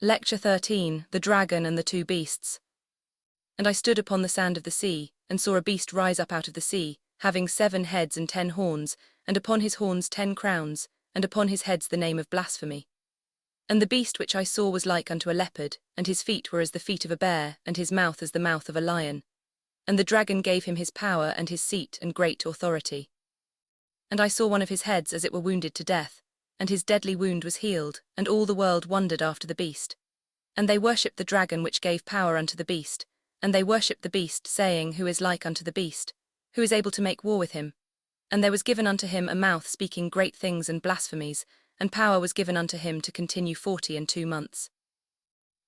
Lecture 13, The Dragon and the Two Beasts. And I stood upon the sand of the sea, and saw a beast rise up out of the sea, having 7 heads and 10 horns, and upon his horns 10 crowns, and upon his heads the name of blasphemy. And the beast which I saw was like unto a leopard, and his feet were as the feet of a bear, and his mouth as the mouth of a lion. And the dragon gave him his power and his seat and great authority. And I saw one of his heads as it were wounded to death, and his deadly wound was healed, and all the world wondered after the beast. And they worshipped the dragon which gave power unto the beast, and they worshipped the beast, saying, Who is like unto the beast? Who is able to make war with him? And there was given unto him a mouth speaking great things and blasphemies, and power was given unto him to continue 42 months.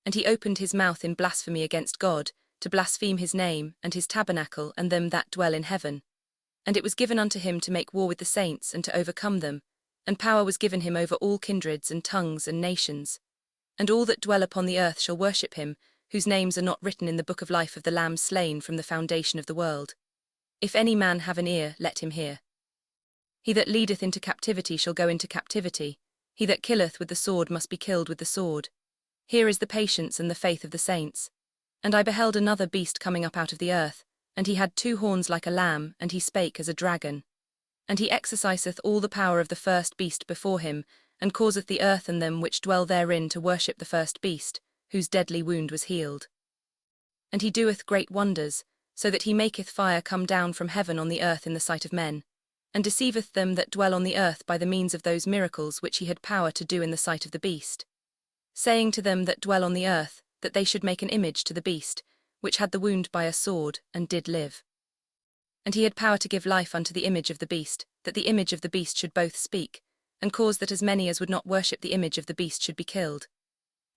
And he opened his mouth in blasphemy against God, to blaspheme his name, and his tabernacle, and them that dwell in heaven. And it was given unto him to make war with the saints, and to overcome them, and power was given him over all kindreds and tongues and nations. And all that dwell upon the earth shall worship him, whose names are not written in the book of life of the Lamb slain from the foundation of the world. If any man have an ear, let him hear. He that leadeth into captivity shall go into captivity. He that killeth with the sword must be killed with the sword. Here is the patience and the faith of the saints. And I beheld another beast coming up out of the earth, and he had 2 horns like a lamb, and he spake as a dragon. And he exerciseth all the power of the first beast before him, and causeth the earth and them which dwell therein to worship the first beast, whose deadly wound was healed. And he doeth great wonders, so that he maketh fire come down from heaven on the earth in the sight of men, and deceiveth them that dwell on the earth by the means of those miracles which he had power to do in the sight of the beast, saying to them that dwell on the earth, that they should make an image to the beast, which had the wound by a sword, and did live. And he had power to give life unto the image of the beast, that the image of the beast should both speak, and cause that as many as would not worship the image of the beast should be killed.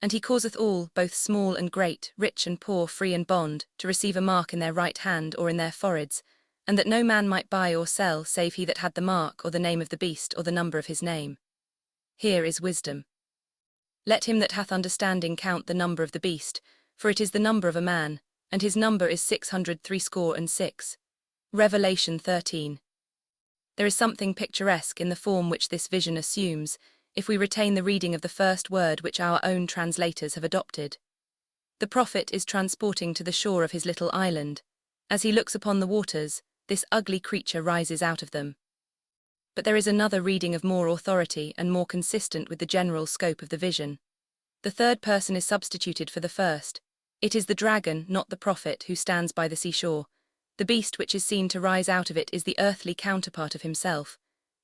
And he causeth all, both small and great, rich and poor, free and bond, to receive a mark in their right hand or in their foreheads, and that no man might buy or sell save he that had the mark or the name of the beast or the number of his name. Here is wisdom. Let him that hath understanding count the number of the beast, for it is the number of a man, and his number is 666. Revelation 13. There is something picturesque in the form which this vision assumes, if we retain the reading of the first word which our own translators have adopted. The prophet is transporting to the shore of his little island. As he looks upon the waters, this ugly creature rises out of them. But there is another reading of more authority and more consistent with the general scope of the vision. The third person is substituted for the first. It is the dragon, not the prophet, who stands by the seashore. The beast which is seen to rise out of it is the earthly counterpart of himself.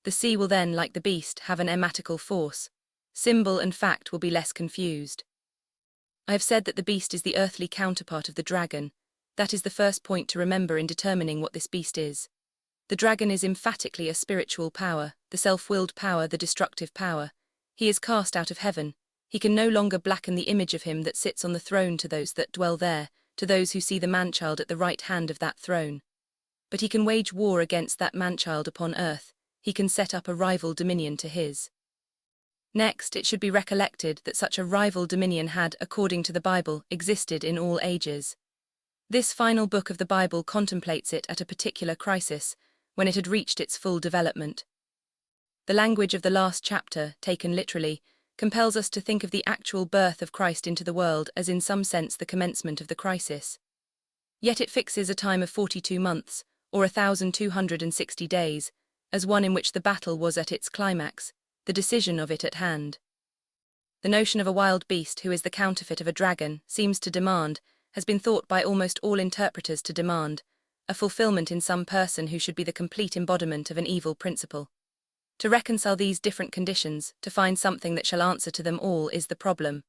The sea will then, like the beast, have an emmatical force. Symbol and fact will be less confused. I have said that the beast is the earthly counterpart of the dragon. That is the first point to remember in determining what this beast is. The dragon is emphatically a spiritual power, the self-willed power, the destructive power. He is cast out of heaven. He can no longer blacken the image of him that sits on the throne to those that dwell there, to those who see the man-child at the right hand of that throne. But he can wage war against that man-child upon earth. He can set up a rival dominion to his. Next, it should be recollected that such a rival dominion had, according to the Bible, existed in all ages. This final book of the Bible contemplates it at a particular crisis, when it had reached its full development. The language of the last chapter, taken literally, compels us to think of the actual birth of Christ into the world as in some sense the commencement of the crisis. Yet it fixes a time of 42 months, or 1,260 days, as one in which the battle was at its climax, the decision of it at hand. The notion of a wild beast who is the counterfeit of a dragon seems to demand, has been thought by almost all interpreters to demand, a fulfillment in some person who should be the complete embodiment of an evil principle. To reconcile these different conditions, to find something that shall answer to them all, is the problem.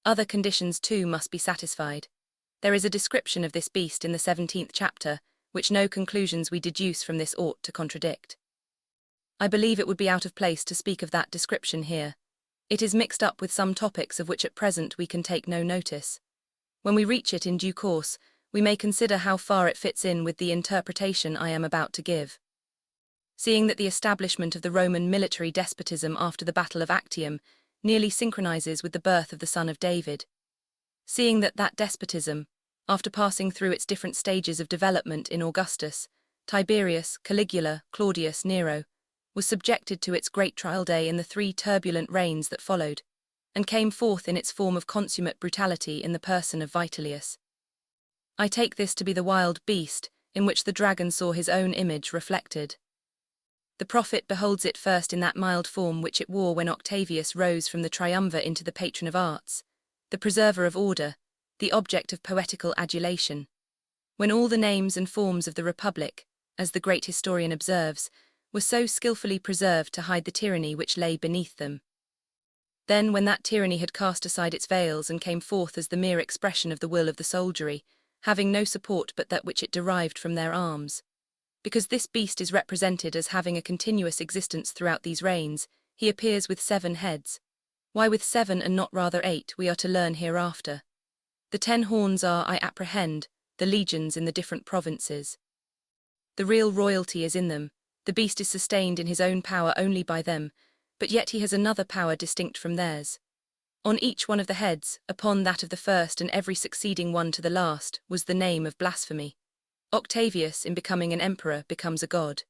Other conditions too must be satisfied. There is a description of this beast in the 17th chapter, which no conclusions we deduce from this ought to contradict. I believe it would be out of place to speak of that description here. It is mixed up with some topics of which at present we can take no notice. When we reach it in due course, we may consider how far it fits in with the interpretation I am about to give. Seeing that the establishment of the Roman military despotism after the Battle of Actium nearly synchronizes with the birth of the son of David. Seeing that that despotism, after passing through its different stages of development in Augustus, Tiberius, Caligula, Claudius, Nero, was subjected to its great trial day in the 3 turbulent reigns that followed. and came forth in its form of consummate brutality in the person of Vitellius. I take this to be the wild beast, in which the dragon saw his own image reflected. The prophet beholds it first in that mild form which it wore when Octavius rose from the triumvir into the patron of arts, the preserver of order, the object of poetical adulation. When all the names and forms of the Republic, as the great historian observes, were so skillfully preserved to hide the tyranny which lay beneath them. Then, when that tyranny had cast aside its veils and came forth as the mere expression of the will of the soldiery, having no support but that which it derived from their arms. Because this beast is represented as having a continuous existence throughout these reigns, he appears with 7 heads. Why with 7 and not rather 8 we are to learn hereafter. The 10 horns are, I apprehend, the legions in the different provinces. The real royalty is in them, the beast is sustained in his own power only by them, but yet he has another power distinct from theirs. On each one of the heads, upon that of the first and every succeeding one to the last, was the name of blasphemy. Octavius, in becoming an emperor, becomes a god.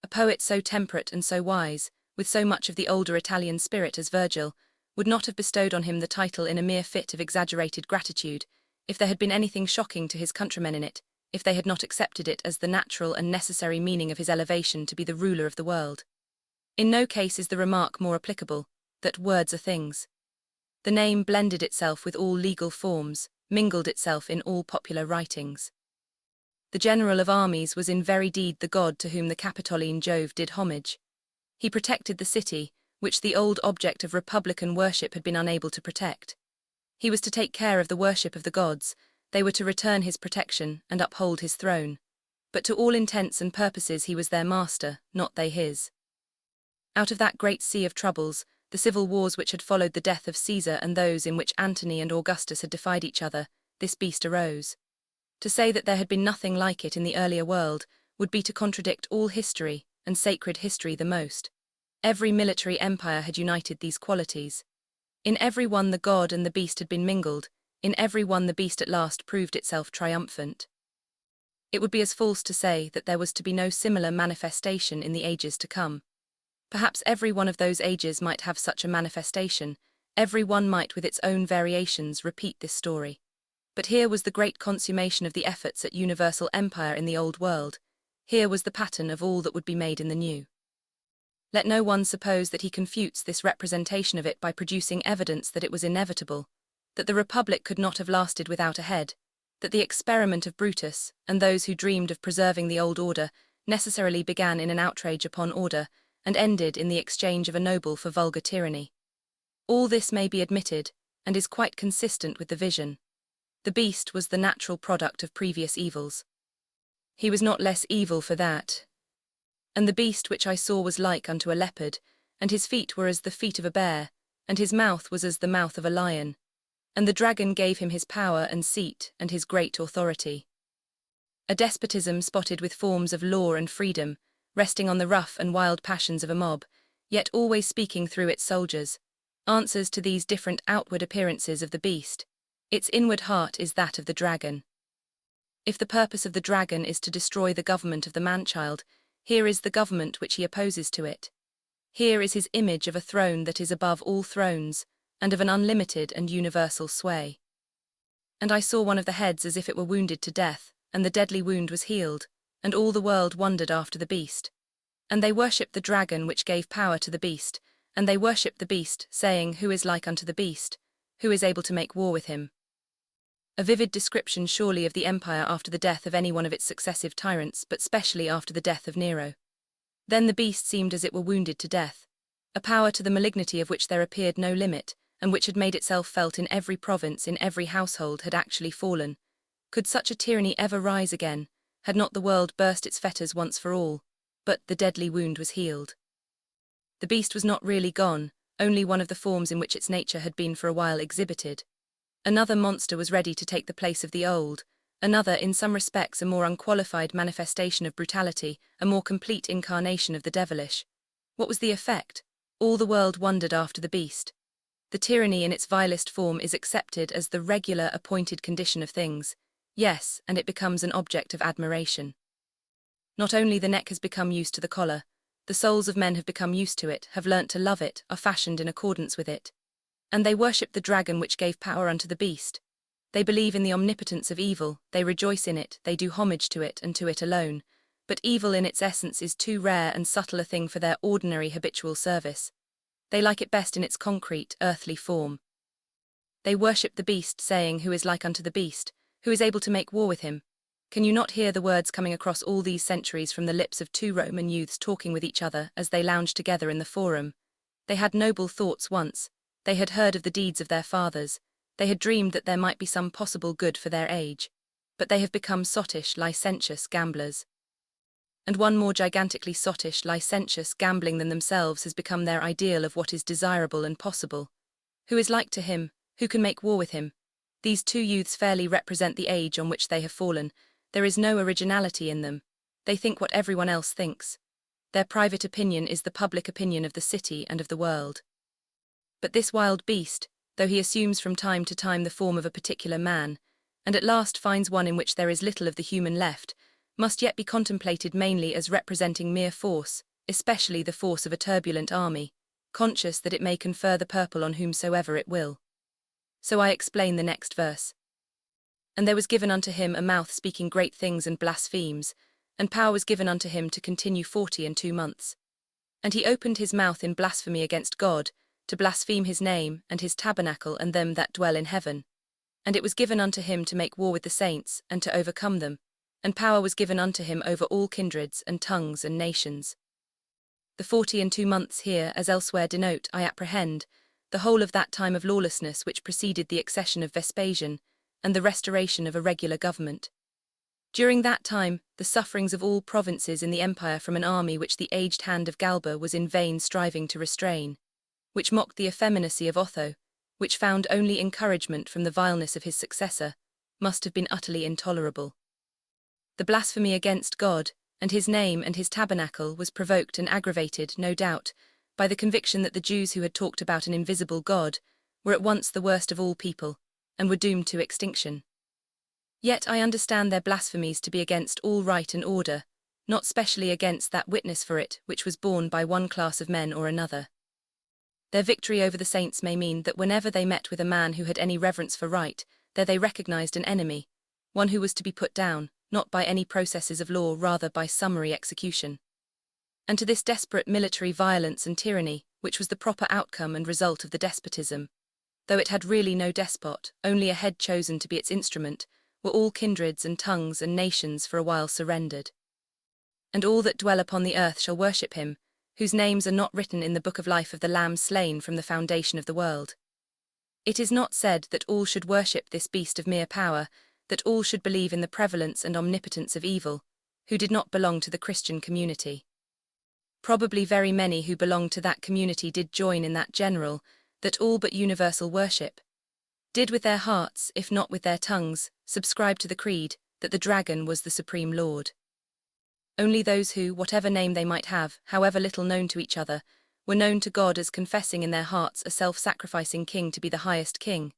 A poet so temperate and so wise, with so much of the older Italian spirit as Virgil, would not have bestowed on him the title in a mere fit of exaggerated gratitude, if there had been anything shocking to his countrymen in it, if they had not accepted it as the natural and necessary meaning of his elevation to be the ruler of the world. In no case is the remark more applicable, that words are things. The name blended itself with all legal forms, mingled itself in all popular writings. The general of armies was in very deed the god to whom the Capitoline Jove did homage. He protected the city, which the old object of republican worship had been unable to protect. He was to take care of the worship of the gods, they were to return his protection and uphold his throne. But to all intents and purposes he was their master, not they his. Out of that great sea of troubles, the civil wars which had followed the death of Caesar and those in which Antony and Augustus had defied each other, this beast arose. To say that there had been nothing like it in the earlier world would be to contradict all history, and sacred history the most. Every military empire had united these qualities. In every one the god and the beast had been mingled, in every one the beast at last proved itself triumphant. It would be as false to say that there was to be no similar manifestation in the ages to come. Perhaps every one of those ages might have such a manifestation, every one might with its own variations repeat this story. But here was the great consummation of the efforts at universal empire in the old world, here was the pattern of all that would be made in the new. Let no one suppose that he confutes this representation of it by producing evidence that it was inevitable, that the Republic could not have lasted without a head, that the experiment of Brutus, and those who dreamed of preserving the old order, necessarily began in an outrage upon order, and ended in the exchange of a noble for vulgar tyranny. All this may be admitted, and is quite consistent with the vision. The beast was the natural product of previous evils. He was not less evil for that. And the beast which I saw was like unto a leopard, and his feet were as the feet of a bear, and his mouth was as the mouth of a lion. And the dragon gave him his power and seat and his great authority. A despotism spotted with forms of law and freedom, resting on the rough and wild passions of a mob, yet always speaking through its soldiers, answers to these different outward appearances of the beast. Its inward heart is that of the dragon. If the purpose of the dragon is to destroy the government of the man-child, here is the government which he opposes to it. Here is his image of a throne that is above all thrones, and of an unlimited and universal sway. And I saw one of the heads as if it were wounded to death, and the deadly wound was healed, and all the world wondered after the beast. And they worshipped the dragon which gave power to the beast, and they worshipped the beast, saying, Who is like unto the beast? Who is able to make war with him? A vivid description surely of the empire after the death of any one of its successive tyrants, but specially after the death of Nero. Then the beast seemed as it were wounded to death. A power to the malignity of which there appeared no limit, and which had made itself felt in every province, in every household, had actually fallen. Could such a tyranny ever rise again, had not the world burst its fetters once for all? But the deadly wound was healed. The beast was not really gone, only one of the forms in which its nature had been for a while exhibited. Another monster was ready to take the place of the old, another, in some respects a more unqualified manifestation of brutality, a more complete incarnation of the devilish. What was the effect? All the world wondered after the beast. The tyranny in its vilest form is accepted as the regular appointed condition of things. Yes, and it becomes an object of admiration. Not only the neck has become used to the collar, the souls of men have become used to it, have learnt to love it, are fashioned in accordance with it. And they worship the dragon which gave power unto the beast. They believe in the omnipotence of evil, they rejoice in it, they do homage to it and to it alone. But evil in its essence is too rare and subtle a thing for their ordinary habitual service. They like it best in its concrete, earthly form. They worship the beast, saying, Who is like unto the beast? Who is able to make war with him? Can you not hear the words coming across all these centuries from the lips of two Roman youths talking with each other as they lounged together in the forum? They had noble thoughts once. They had heard of the deeds of their fathers. They had dreamed that there might be some possible good for their age. But they have become sottish, licentious gamblers. And one more gigantically sottish, licentious gambling than themselves has become their ideal of what is desirable and possible. Who is like to him? Who can make war with him? These two youths fairly represent the age on which they have fallen. There is no originality in them. They think what everyone else thinks. Their private opinion is the public opinion of the city and of the world. But this wild beast, though he assumes from time to time the form of a particular man, and at last finds one in which there is little of the human left, must yet be contemplated mainly as representing mere force, especially the force of a turbulent army, conscious that it may confer the purple on whomsoever it will. So I explain the next verse. And there was given unto him a mouth speaking great things and blasphemes, and power was given unto him to continue 42 months. And he opened his mouth in blasphemy against God, to blaspheme his name, and his tabernacle, and them that dwell in heaven. And it was given unto him to make war with the saints, and to overcome them, and power was given unto him over all kindreds, and tongues, and nations. The 42 months here, as elsewhere, denote, I apprehend, the whole of that time of lawlessness which preceded the accession of Vespasian, and the restoration of a regular government. During that time, the sufferings of all provinces in the empire from an army which the aged hand of Galba was in vain striving to restrain, which mocked the effeminacy of Otho, which found only encouragement from the vileness of his successor, must have been utterly intolerable. The blasphemy against God, and his name and his tabernacle was provoked and aggravated, no doubt, by the conviction that the Jews who had talked about an invisible God were at once the worst of all people, and were doomed to extinction. Yet I understand their blasphemies to be against all right and order, not specially against that witness for it which was borne by one class of men or another. Their victory over the saints may mean that whenever they met with a man who had any reverence for right, there they recognized an enemy, one who was to be put down, not by any processes of law, rather by summary execution. And to this desperate military violence and tyranny, which was the proper outcome and result of the despotism, though it had really no despot, only a head chosen to be its instrument, were all kindreds and tongues and nations for a while surrendered. And all that dwell upon the earth shall worship him, whose names are not written in the book of life of the Lamb slain from the foundation of the world. It is not said that all should worship this beast of mere power, that all should believe in the prevalence and omnipotence of evil, who did not belong to the Christian community. Probably very many who belonged to that community did join in that general, that all but universal worship, did with their hearts, if not with their tongues, subscribe to the creed, that the dragon was the supreme lord. Only those who, whatever name they might have, however little known to each other, were known to God as confessing in their hearts a self-sacrificing king to be the highest king.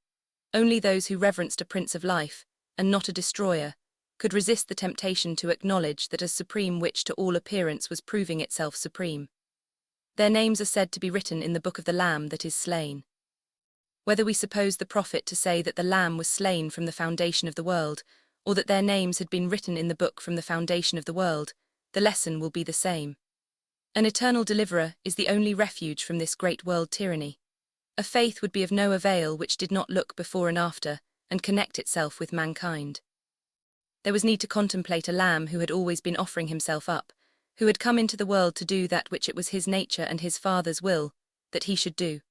Only those who reverenced a prince of life, and not a destroyer, could resist the temptation to acknowledge that as supreme which to all appearance was proving itself supreme. Their names are said to be written in the book of the Lamb that is slain. Whether we suppose the prophet to say that the Lamb was slain from the foundation of the world, or that their names had been written in the book from the foundation of the world, the lesson will be the same. An eternal deliverer is the only refuge from this great world tyranny. A faith would be of no avail which did not look before and after, and connect itself with mankind. There was need to contemplate a Lamb who had always been offering himself up, who had come into the world to do that which it was his nature and his Father's will that he should do.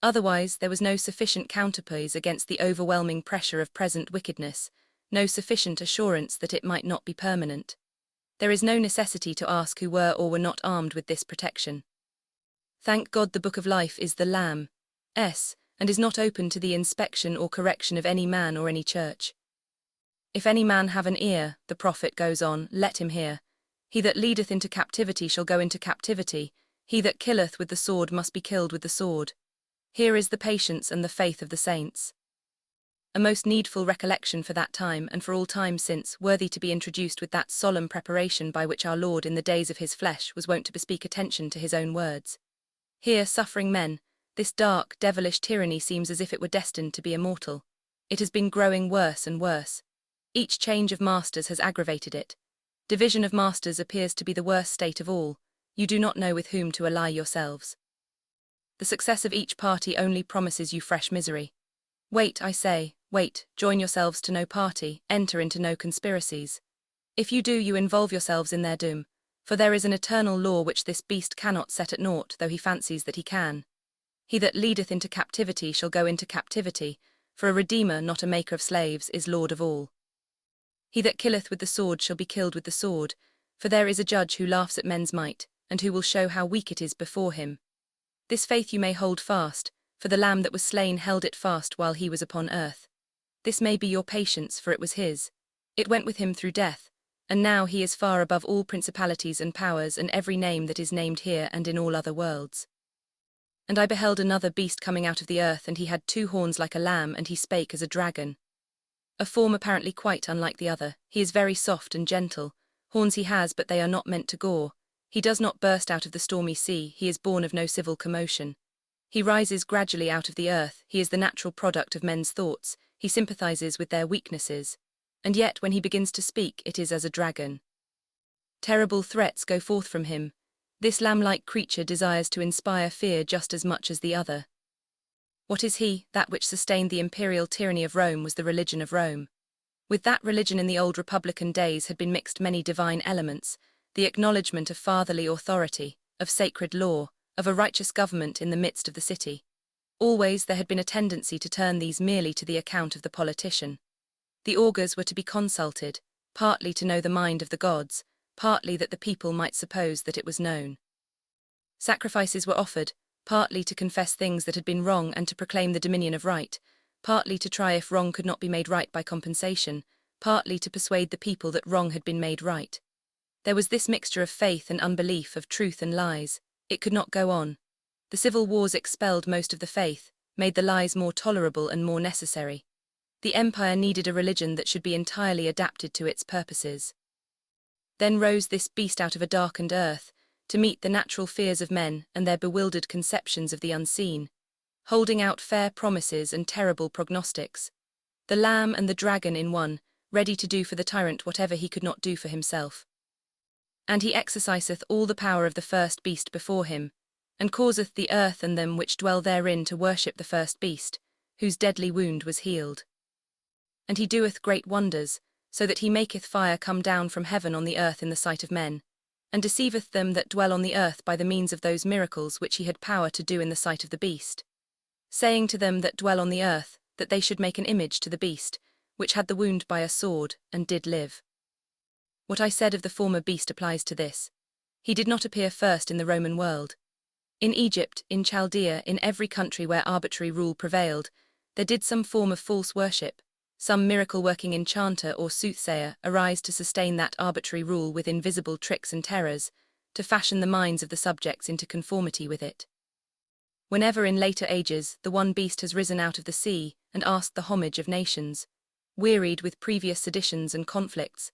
Otherwise there was no sufficient counterpoise against the overwhelming pressure of present wickedness, no sufficient assurance that it might not be permanent. There is no necessity to ask who were or were not armed with this protection. Thank God the Book of Life is the Lamb's, and is not open to the inspection or correction of any man or any church. If any man have an ear, the prophet goes on, let him hear. He that leadeth into captivity shall go into captivity, he that killeth with the sword must be killed with the sword. Here is the patience and the faith of the saints. A most needful recollection for that time and for all time since, worthy to be introduced with that solemn preparation by which our Lord in the days of his flesh was wont to bespeak attention to his own words. Here suffering men, This dark, devilish tyranny seems as if it were destined to be immortal. It has been growing worse and worse. Each change of masters has aggravated it. Division of masters appears to be the worst state of all. You do not know with whom to ally yourselves. The success of each party only promises you fresh misery. Wait, I say, wait, join yourselves to no party, enter into no conspiracies. If you do, you involve yourselves in their doom, for there is an eternal law which this beast cannot set at naught, though he fancies that he can. He that leadeth into captivity shall go into captivity, for a redeemer, not a maker of slaves, is Lord of all. He that killeth with the sword shall be killed with the sword, for there is a judge who laughs at men's might, and who will show how weak it is before him. This faith you may hold fast, for the Lamb that was slain held it fast while he was upon earth. This may be your patience, for it was his. It went with him through death, and now he is far above all principalities and powers and every name that is named here and in all other worlds. And I beheld another beast coming out of the earth, and he had 2 horns like a lamb, and he spake as a dragon. A form apparently quite unlike the other. He is very soft and gentle. Horns he has, but they are not meant to gore. He does not burst out of the stormy sea, he is born of no civil commotion. He rises gradually out of the earth, he is the natural product of men's thoughts, he sympathizes with their weaknesses. And yet when he begins to speak, it is as a dragon. Terrible threats go forth from him. This lamb-like creature desires to inspire fear just as much as the other. What is he? That which sustained the imperial tyranny of Rome was the religion of Rome. With that religion in the old republican days had been mixed many divine elements, the acknowledgement of fatherly authority, of sacred law, of a righteous government in the midst of the city. Always there had been a tendency to turn these merely to the account of the politician. The augurs were to be consulted, partly to know the mind of the gods, partly that the people might suppose that it was known. Sacrifices were offered, partly to confess things that had been wrong and to proclaim the dominion of right, partly to try if wrong could not be made right by compensation, partly to persuade the people that wrong had been made right. There was this mixture of faith and unbelief, of truth and lies. It could not go on. The civil wars expelled most of the faith, made the lies more tolerable and more necessary. The empire needed a religion that should be entirely adapted to its purposes. Then rose this beast out of a darkened earth, to meet the natural fears of men and their bewildered conceptions of the unseen, holding out fair promises and terrible prognostics. The lamb and the dragon in one, ready to do for the tyrant whatever he could not do for himself. And he exerciseth all the power of the first beast before him, and causeth the earth and them which dwell therein to worship the first beast, whose deadly wound was healed. And he doeth great wonders, so that he maketh fire come down from heaven on the earth in the sight of men, and deceiveth them that dwell on the earth by the means of those miracles which he had power to do in the sight of the beast, saying to them that dwell on the earth, that they should make an image to the beast, which had the wound by a sword, and did live. What I said of the former beast applies to this. He did not appear first in the Roman world. In Egypt, in Chaldea, in every country where arbitrary rule prevailed, there did some form of false worship, some miracle-working enchanter or soothsayer arise to sustain that arbitrary rule with invisible tricks and terrors, to fashion the minds of the subjects into conformity with it. Whenever in later ages the one beast has risen out of the sea and asked the homage of nations, wearied with previous seditions and conflicts,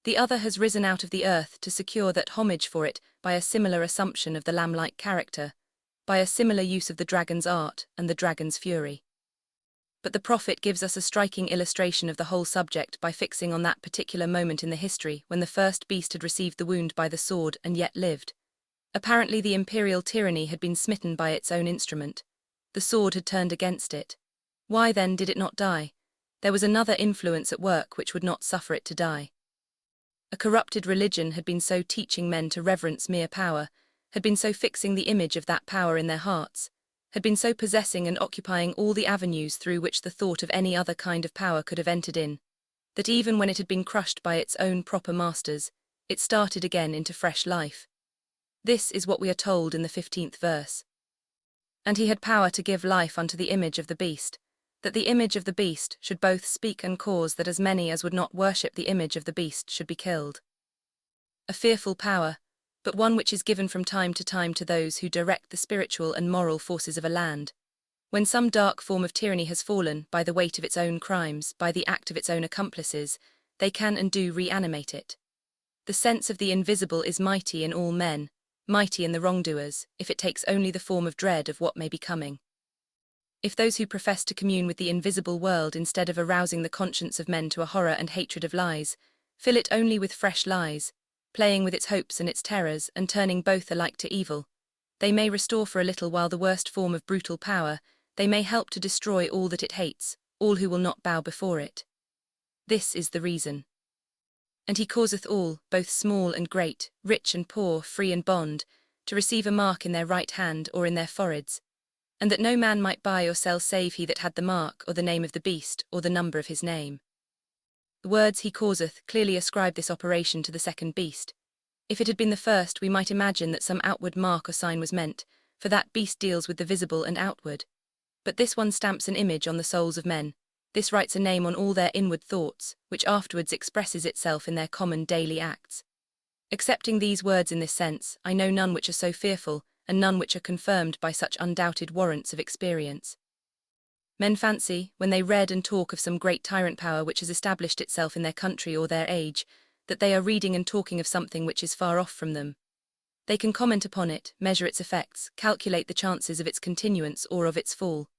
the other has risen out of the earth to secure that homage for it by a similar assumption of the lamb-like character, by a similar use of the dragon's art and the dragon's fury. But the prophet gives us a striking illustration of the whole subject by fixing on that particular moment in the history when the first beast had received the wound by the sword and yet lived. Apparently the imperial tyranny had been smitten by its own instrument. The sword had turned against it. Why then did it not die? There was another influence at work which would not suffer it to die. A corrupted religion had been so teaching men to reverence mere power, had been so fixing the image of that power in their hearts, had been so possessing and occupying all the avenues through which the thought of any other kind of power could have entered in, that even when it had been crushed by its own proper masters, it started again into fresh life. This is what we are told in the 15th verse. And he had power to give life unto the image of the beast, that the image of the beast should both speak and cause that as many as would not worship the image of the beast should be killed. A fearful power, but one which is given from time to time to those who direct the spiritual and moral forces of a land. When some dark form of tyranny has fallen by the weight of its own crimes, by the act of its own accomplices, they can and do reanimate it. The sense of the invisible is mighty in all men, mighty in the wrongdoers, if it takes only the form of dread of what may be coming. If those who profess to commune with the invisible world instead of arousing the conscience of men to a horror and hatred of lies, fill it only with fresh lies, playing with its hopes and its terrors and turning both alike to evil, they may restore for a little while the worst form of brutal power, they may help to destroy all that it hates, all who will not bow before it. This is the reason. And he causeth all, both small and great, rich and poor, free and bond, to receive a mark in their right hand or in their foreheads, and that no man might buy or sell save he that had the mark or the name of the beast or the number of his name. The words he causeth clearly ascribe this operation to the second beast. If it had been the first, we might imagine that some outward mark or sign was meant, for that beast deals with the visible and outward. But this one stamps an image on the souls of men, this writes a name on all their inward thoughts, which afterwards expresses itself in their common daily acts. Accepting these words in this sense, I know none which are so fearful, and none which are confirmed by such undoubted warrants of experience. Men fancy, when they read and talk of some great tyrant power which has established itself in their country or their age, that they are reading and talking of something which is far off from them. They can comment upon it, measure its effects, calculate the chances of its continuance or of its fall.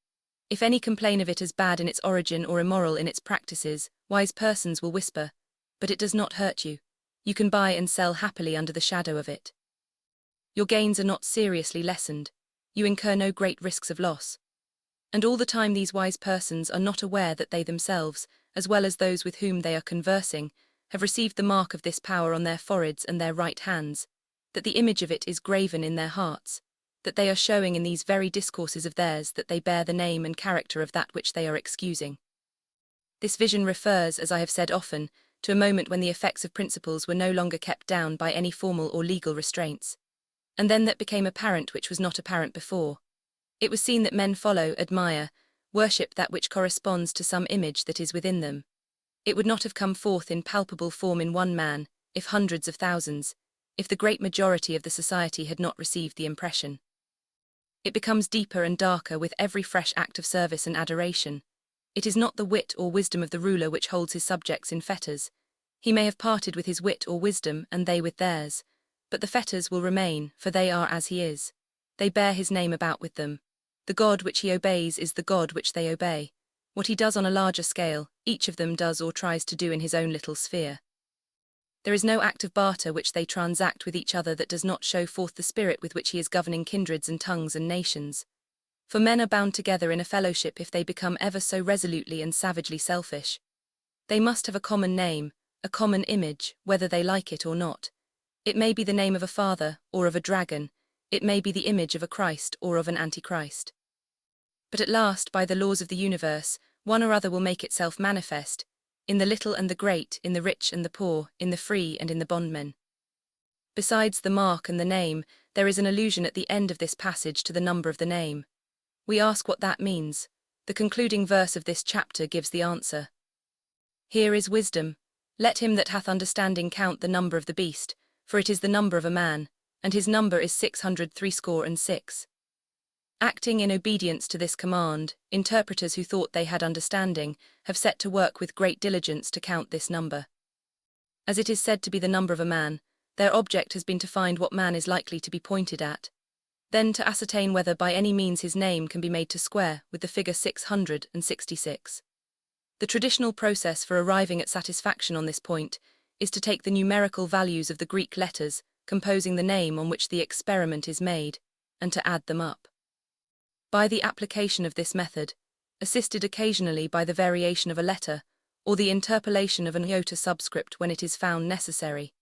If any complain of it as bad in its origin or immoral in its practices, wise persons will whisper, "But it does not hurt you. You can buy and sell happily under the shadow of it. Your gains are not seriously lessened. You incur no great risks of loss." And all the time these wise persons are not aware that they themselves, as well as those with whom they are conversing, have received the mark of this power on their foreheads and their right hands, that the image of it is graven in their hearts, that they are showing in these very discourses of theirs that they bear the name and character of that which they are excusing. This vision refers, as I have said often, to a moment when the effects of principles were no longer kept down by any formal or legal restraints, and then that became apparent which was not apparent before. It was seen that men follow, admire, worship that which corresponds to some image that is within them. It would not have come forth in palpable form in one man, if hundreds of thousands, if the great majority of the society had not received the impression. It becomes deeper and darker with every fresh act of service and adoration. It is not the wit or wisdom of the ruler which holds his subjects in fetters. He may have parted with his wit or wisdom, and they with theirs, but the fetters will remain, for they are as he is. They bear his name about with them. The God which he obeys is the God which they obey. What he does on a larger scale, each of them does or tries to do in his own little sphere. There is no act of barter which they transact with each other that does not show forth the spirit with which he is governing kindreds and tongues and nations. For men are bound together in a fellowship if they become ever so resolutely and savagely selfish. They must have a common name, a common image, whether they like it or not. It may be the name of a father, or of a dragon, it may be the image of a Christ or of an Antichrist. But at last, by the laws of the universe, one or other will make itself manifest, in the little and the great, in the rich and the poor, in the free and in the bondmen. Besides the mark and the name, there is an allusion at the end of this passage to the number of the name. We ask what that means. The concluding verse of this chapter gives the answer. Here is wisdom. Let him that hath understanding count the number of the beast, for it is the number of a man, and his number is 666. Acting in obedience to this command, interpreters who thought they had understanding have set to work with great diligence to count this number. As it is said to be the number of a man, their object has been to find what man is likely to be pointed at, then to ascertain whether by any means his name can be made to square with the figure 666. The traditional process for arriving at satisfaction on this point is to take the numerical values of the Greek letters composing the name on which the experiment is made, and to add them up. By the application of this method, assisted occasionally by the variation of a letter, or the interpolation of an iota subscript when it is found necessary,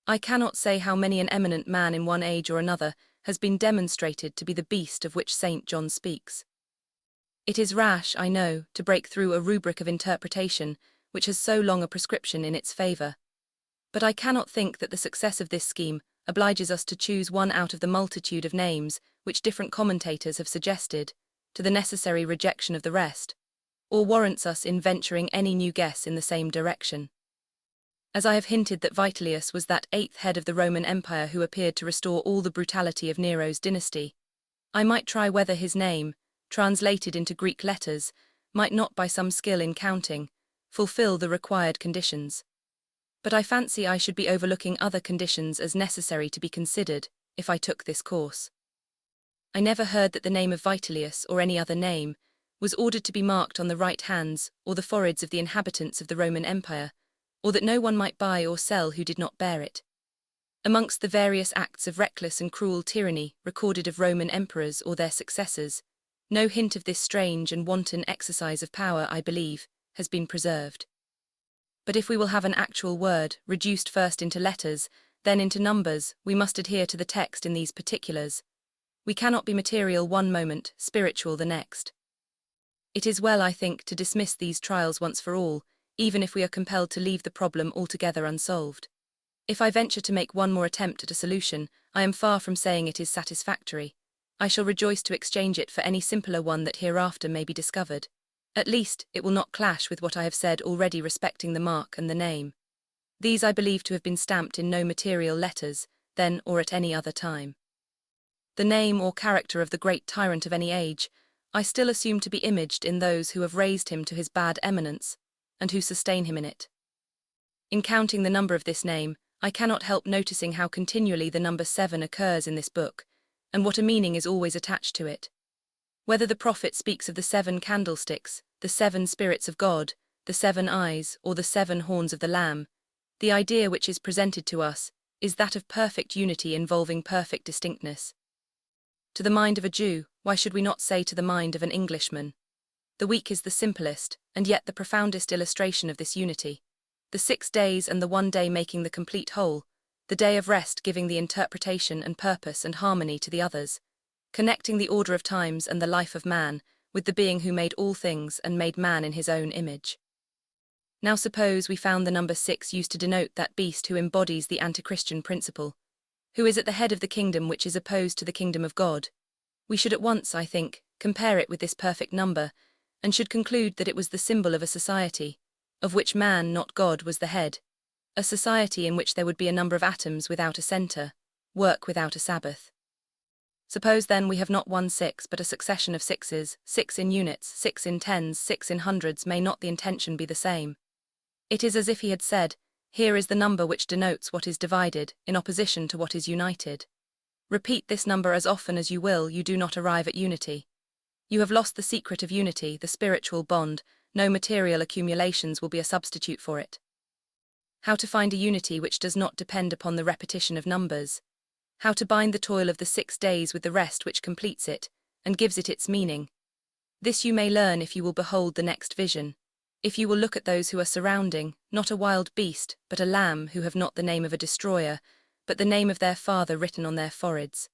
I cannot say how many an eminent man in one age or another has been demonstrated to be the beast of which St. John speaks. It is rash, I know, to break through a rubric of interpretation which has so long a prescription in its favour, but I cannot think that the success of this scheme obliges us to choose one out of the multitude of names which different commentators have suggested, to the necessary rejection of the rest, or warrants us in venturing any new guess in the same direction. As I have hinted that Vitellius was that eighth head of the Roman Empire who appeared to restore all the brutality of Nero's dynasty, I might try whether his name, translated into Greek letters, might not by some skill in counting, fulfill the required conditions. But I fancy I should be overlooking other conditions as necessary to be considered, if I took this course. I never heard that the name of Vitellius, or any other name, was ordered to be marked on the right hands or the foreheads of the inhabitants of the Roman Empire, or that no one might buy or sell who did not bear it. Amongst the various acts of reckless and cruel tyranny recorded of Roman emperors or their successors, no hint of this strange and wanton exercise of power, I believe, has been preserved. But if we will have an actual word, reduced first into letters, then into numbers, we must adhere to the text in these particulars. We cannot be material one moment, spiritual the next. It is well, I think, to dismiss these trials once for all, even if we are compelled to leave the problem altogether unsolved. If I venture to make one more attempt at a solution, I am far from saying it is satisfactory. I shall rejoice to exchange it for any simpler one that hereafter may be discovered. At least, it will not clash with what I have said already respecting the mark and the name. These I believe to have been stamped in no material letters, then or at any other time. The name or character of the great tyrant of any age, I still assume to be imaged in those who have raised him to his bad eminence, and who sustain him in it. In counting the number of this name, I cannot help noticing how continually the number 7 occurs in this book, and what a meaning is always attached to it. Whether the prophet speaks of the 7 candlesticks, the 7 spirits of God, the 7 eyes, or the 7 horns of the Lamb, the idea which is presented to us is that of perfect unity involving perfect distinctness. To the mind of a Jew, why should we not say to the mind of an Englishman? The week is the simplest, and yet the profoundest illustration of this unity. The 6 days and the one day making the complete whole, the day of rest giving the interpretation and purpose and harmony to the others, connecting the order of times and the life of man with the being who made all things and made man in his own image. Now suppose we found the number 6 used to denote that beast who embodies the anti-Christian principle, who is at the head of the kingdom which is opposed to the kingdom of God. We should at once, I think, compare it with this perfect number, and should conclude that it was the symbol of a society, of which man, not God, was the head, a society in which there would be a number of atoms without a center, work without a Sabbath. Suppose then we have not one 6 but a succession of 6s, 6 in units, 6 in tens, 6 in hundreds, may not the intention be the same? It is as if he had said, here is the number which denotes what is divided, in opposition to what is united. Repeat this number as often as you will, you do not arrive at unity. You have lost the secret of unity, the spiritual bond. No material accumulations will be a substitute for it. How to find a unity which does not depend upon the repetition of numbers. How to bind the toil of the 6 days with the rest which completes it, and gives it its meaning. This you may learn if you will behold the next vision. If you will look at those who are surrounding, not a wild beast, but a lamb, who have not the name of a destroyer, but the name of their Father written on their foreheads.